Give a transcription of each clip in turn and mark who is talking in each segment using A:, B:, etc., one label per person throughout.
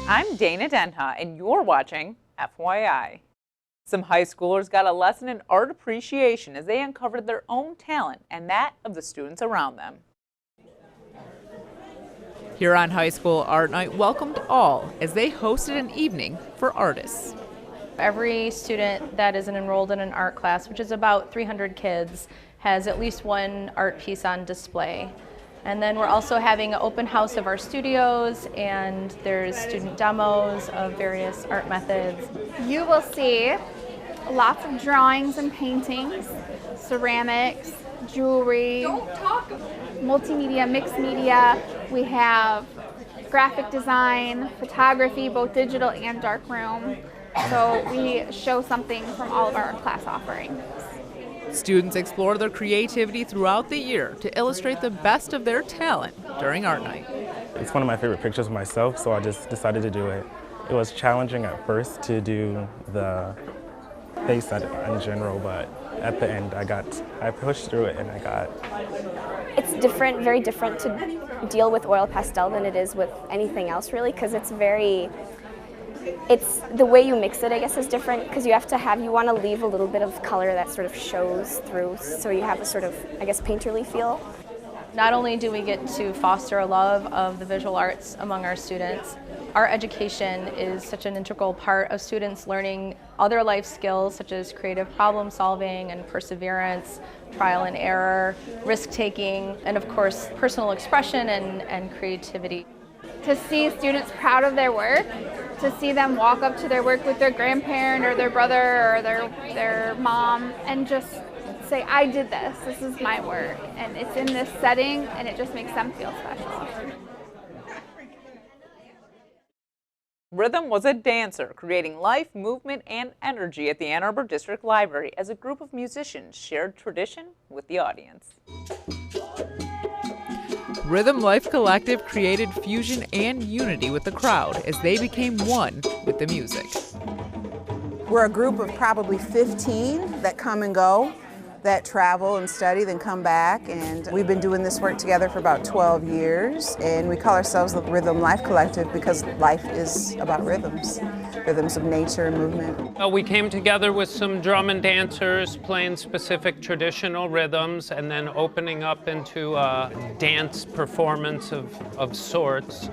A: I'm Dana Denha, and you're watching FYI. Some high schoolers got a lesson in art appreciation as they uncovered their own talent and that of the students around them. Huron High School Art Night welcomed all as they hosted an evening for artists.
B: Every student that is enrolled in an art class, which is about 300 kids, has at least one art piece on display. And then we're also having an open house of our studios, and there's student demos of various art methods.
C: You will see lots of drawings and paintings, ceramics, jewelry, multimedia, mixed media. We have graphic design, photography, both digital and darkroom. So we show something from all of our class offerings.
A: Students explore their creativity throughout the year to illustrate the best of their talent during Art Night.
D: It's one of my favorite pictures of myself, so I just decided to do it. It was challenging at first to do the face in general, but at the end I pushed through it and I got.
E: It's different, very different to deal with oil pastel than it is with anything else really, because it's the way you mix it, I guess, is different because you want to leave a little bit of color that sort of shows through, so you have a sort of, I guess, painterly feel.
B: Not only do we get to foster a love of the visual arts among our students, our education is such an integral part of students learning other life skills such as creative problem solving and perseverance, trial and error, risk-taking, and of course personal expression and creativity.
C: To see students proud of their work, to see them walk up to their work with their grandparent or their brother or their mom and just say, I did this, this is my work, and it's in this setting and it just makes them feel special.
A: Rhythm was a dancer, creating life, movement, and energy at the Ann Arbor District Library as a group of musicians shared tradition with the audience. Rhythm Life Collective created fusion and unity with the crowd as they became one with the music.
F: We're a group of probably 15 that come and go, that travel and study, then come back, and we've been doing this work together for about 12 years, and we call ourselves the Rhythm Life Collective because life is about rhythms of nature and movement.
G: We came together with some drum and dancers playing specific traditional rhythms and then opening up into a dance performance of sorts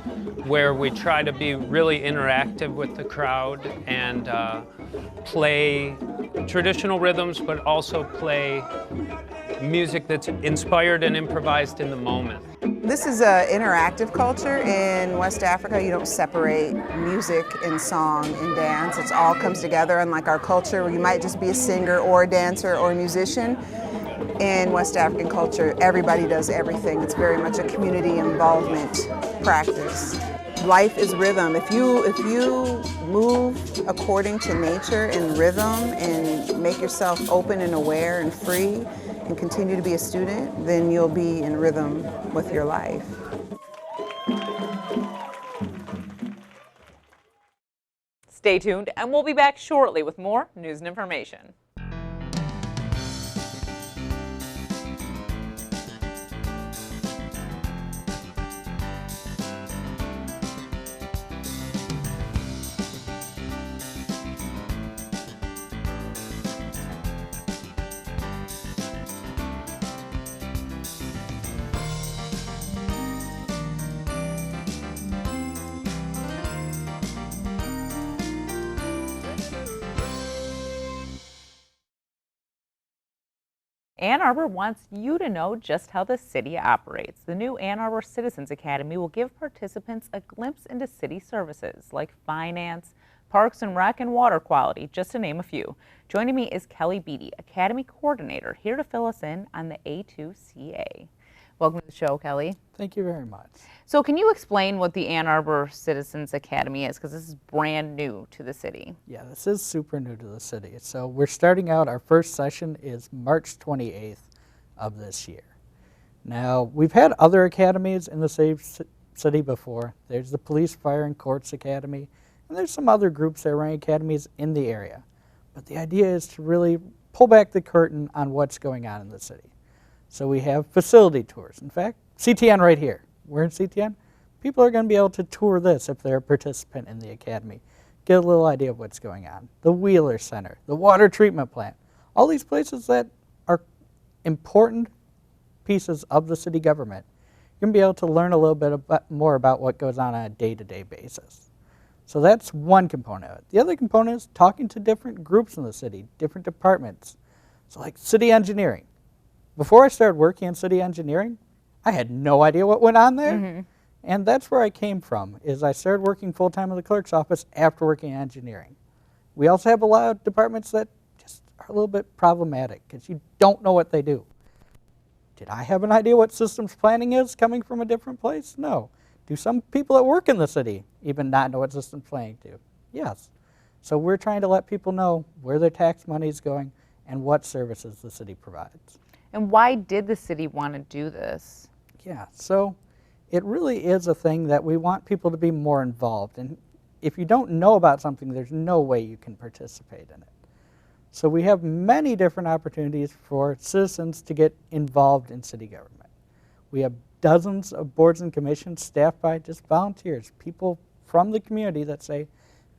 G: where we try to be really interactive with the crowd and play traditional rhythms, but also play music that's inspired and improvised in the moment.
F: This is an interactive culture. In West Africa, you don't separate music and song and dance. It all comes together, unlike our culture where you might just be a singer or a dancer or a musician. In West African culture, everybody does everything. It's very much a community involvement practice. Life is rhythm. If you move according to nature and rhythm and make yourself open and aware and free and continue to be a student, then you'll be in rhythm with your life.
A: Stay tuned, and we'll be back shortly with more news and information. Ann Arbor wants you to know just how the city operates. The new Ann Arbor Citizens Academy will give participants a glimpse into city services like finance, parks and rec, and water quality, just to name a few. Joining me is Kelly Beattie, Academy Coordinator, here to fill us in on the A2CA. Welcome to the show, Kelly.
H: Thank you very much.
A: So can you explain what the Ann Arbor Citizens Academy is? Because this is brand new to the city.
H: Yeah, this is super new to the city. So we're starting out, our first session is March 28th of this year. Now, we've had other academies in the same city before. There's the Police, Fire, and Courts Academy, and there's some other groups that run academies in the area. But the idea is to really pull back the curtain on what's going on in the city. So we have facility tours. In fact, CTN right here. We're in CTN. people are going to be able to tour this if they're a participant in the academy, get a little idea of what's going on. The Wheeler Center, the water treatment plant, all these places that are important pieces of the city government. You're going to be able to learn a little bit more about what goes on a day-to-day basis. So that's one component of it. The other component is talking to different groups in the city, different departments. So like city engineering. Before I started working in city engineering, I had no idea what went on there. And that's where I came from, is I started working full-time in the clerk's office after working in engineering. We also have a lot of departments that just are a little bit problematic because you don't know what they do. Did I have an idea what systems planning is coming from a different place? No. Do some people that work in the city even not know what systems planning do? Yes. So we're trying to let people know where their tax money is going and what services the city provides.
A: And why did the city want to do this?
H: Yeah, so it really is a thing that we want people to be more involved. And if you don't know about something, there's no way you can participate in it. So we have many different opportunities for citizens to get involved in city government. We have dozens of boards and commissions staffed by just volunteers, people from the community that say,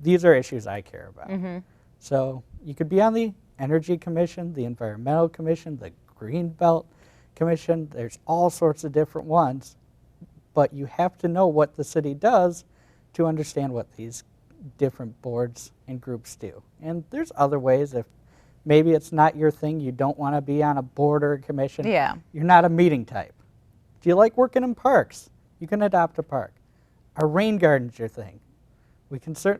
H: these are issues I care about. So you could be on the Energy Commission, the Environmental Commission, the Green Belt Commission. There's all sorts of different ones, but you have to know what the city does to understand what these different boards and groups do. And there's other ways. If maybe it's not your thing, you don't want to be on a board or a commission, you're not a meeting type. Do you like working in parks? You can adopt a park. Are rain gardens your thing?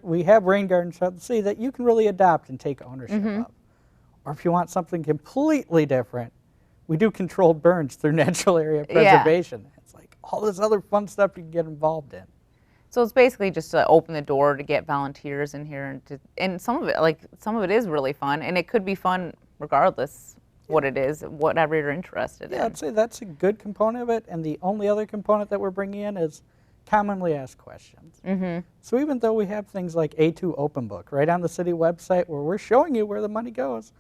H: We have rain gardens throughout the city that you can really adopt and take ownership of. Or if you want something completely different, we do controlled burns through natural area preservation. It's like all this other fun stuff you can get involved in.
A: So it's basically just to open the door to get volunteers in here, and some of it is really fun, and it could be fun regardless what it is, whatever you're interested in.
H: Yeah, I'd say that's a good component of it, and the only other component that we're bringing in is commonly asked questions. So even though we have things like A2 Open Book right on the city website where we're showing you where the money goes,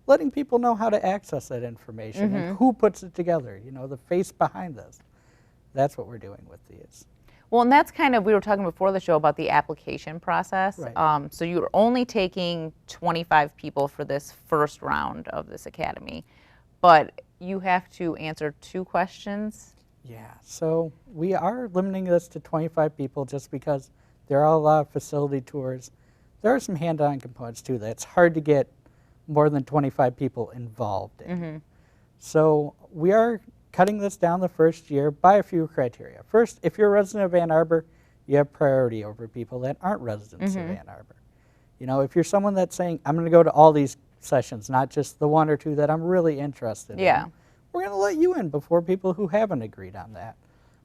H: letting people know how to access that information and who puts it together, you know, the face behind this. That's what we're doing with these.
A: Well, and that's kind of, we were talking before the show about the application process.
H: Right.
A: So you're only taking 25 people for this first round of this academy, but you have to answer 2 questions.
H: Yeah, so we are limiting this to 25 people just because there are a lot of facility tours. There are some hand-on components too that's hard to get more than 25 people involved in. So we are cutting this down the first year by a few criteria. First, if you're a resident of Ann Arbor, you have priority over people that aren't residents of Ann Arbor. You know, if you're someone that's saying, I'm going to go to all these sessions, not just the 1 or 2 that I'm really interested in, we're going to let you in before people who haven't agreed on that.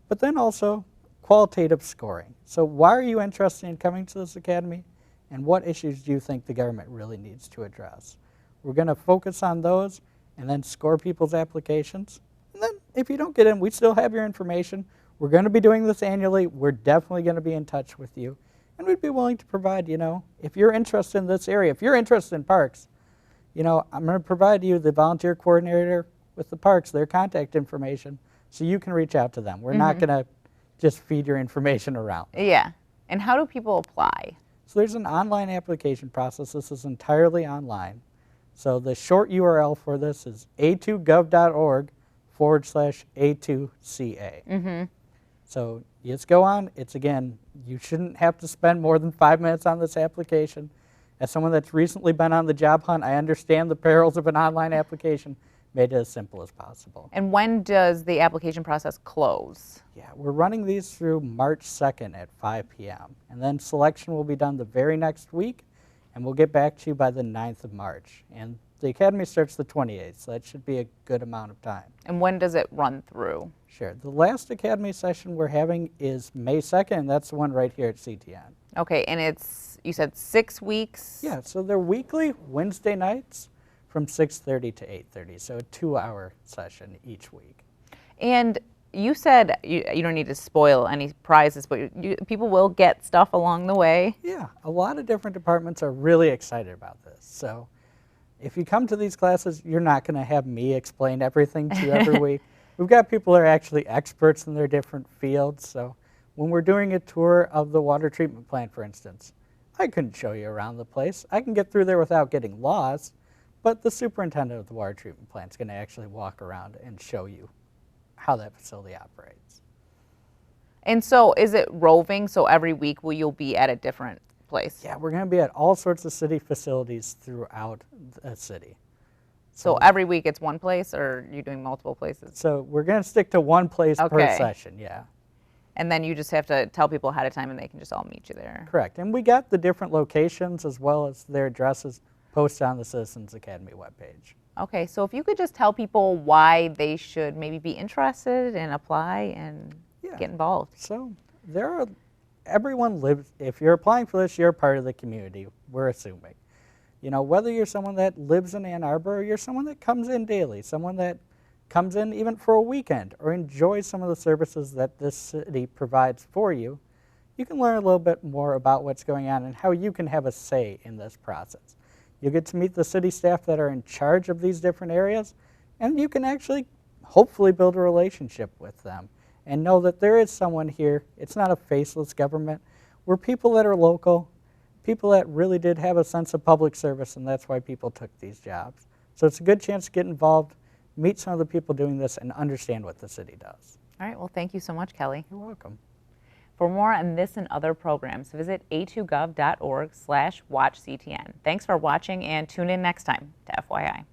H: But then also qualitative scoring. So why are you interested in coming to this academy, and what issues do you think the government really needs to address? We're going to focus on those and then score people's applications. And then if you don't get in, we still have your information. We're going to be doing this annually. We're definitely going to be in touch with you. And we'd be willing to provide, you know, if you're interested in this area, if you're interested in parks, you know, I'm going to provide you the volunteer coordinator with the parks, their contact information, so you can reach out to them. We're not going to just feed your information around.
A: Yeah. And how do people apply?
H: So there's an online application process. This is entirely online. So the short URL for this is a2gov.org/A2CA. So you just go on. It's, again, you shouldn't have to spend more than 5 minutes on this application. As someone that's recently been on the job hunt, I understand the perils of an online application. Made it as simple as possible.
A: And when does the application process close?
H: Yeah, we're running these through March 2nd at 5 p.m. And then selection will be done the very next week, and we'll get back to you by the 9th of March. And the academy starts the 28th, so that should be a good amount of time.
A: And when does it run through?
H: Sure. The last academy session we're having is May 2nd, and that's the one right here at CTN.
A: Okay, and it's, you said 6 weeks?
H: Yeah, so they're weekly, Wednesday nights from 6:30 to 8:30, so a 2-hour session each week.
A: And you said you don't need to spoil any prizes, but people will get stuff along the way.
H: Yeah, a lot of different departments are really excited about this. So if you come to these classes, you're not going to have me explain everything to you every week. We've got people who are actually experts in their different fields, so when we're doing a tour of the water treatment plant, for instance, I couldn't show you around the place. I can get through there without getting lost, but the superintendent of the water treatment plant is going to actually walk around and show you how that facility operates.
A: And so is it roving? So every week will you be at a different place?
H: Yeah, we're going to be at all sorts of city facilities throughout the city.
A: So every week it's one place, or are you doing multiple places?
H: So we're going to stick to one place per
A: Okay.
H: session, yeah.
A: And then you just have to tell people ahead of time and they can just all meet you there.
H: Correct. And we got the different locations as well as their addresses posted on the Citizens Academy webpage.
A: Okay, so if you could just tell people why they should maybe be interested and apply and get involved.
H: So everyone lives, if you're applying for this, you're a part of the community, we're assuming. You know, whether you're someone that lives in Ann Arbor or you're someone that comes in daily, someone that comes in even for a weekend or enjoys some of the services that this city provides for you, you can learn a little bit more about what's going on and how you can have a say in this process. You'll get to meet the city staff that are in charge of these different areas, and you can actually hopefully build a relationship with them and know that there is someone here. It's not a faceless government. We're people that are local, people that really did have a sense of public service, and that's why people took these jobs. So it's a good chance to get involved, meet some of the people doing this, and understand what the city does.
A: All right, well, thank you so much, Kelly.
H: You're welcome.
A: For more on this and other programs, visit a2gov.org/watchctn. Thanks for watching and tune in next time to FYI.